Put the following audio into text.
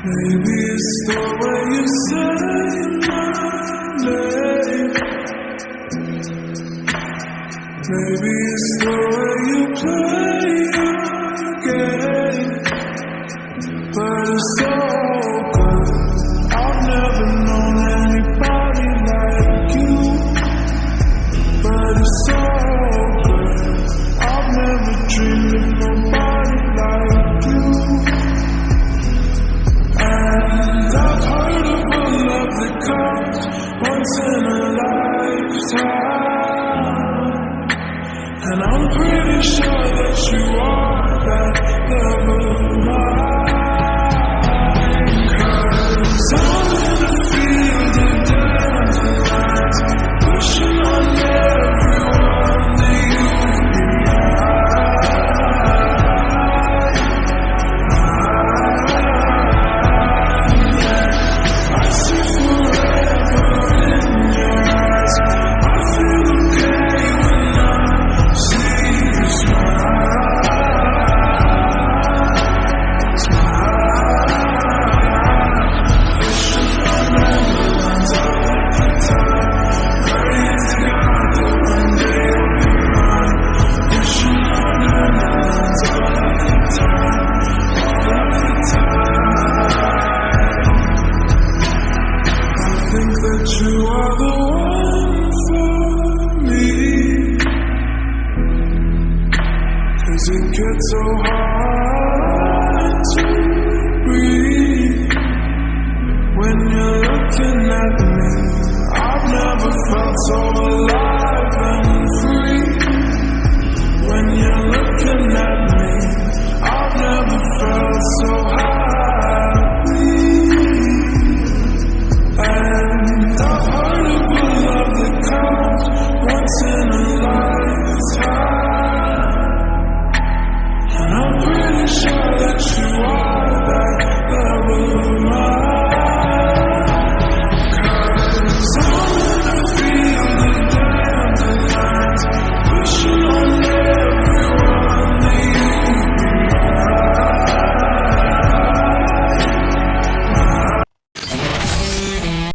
Maybe it's the way you say my name. Maybe it's the way you play your game. But it's so good. I've never known anybody like you. But it's so good. I've never dreamed of nobody like you. I've heard of a love that comes once in a lifetime, and I'm pretty sure that you are.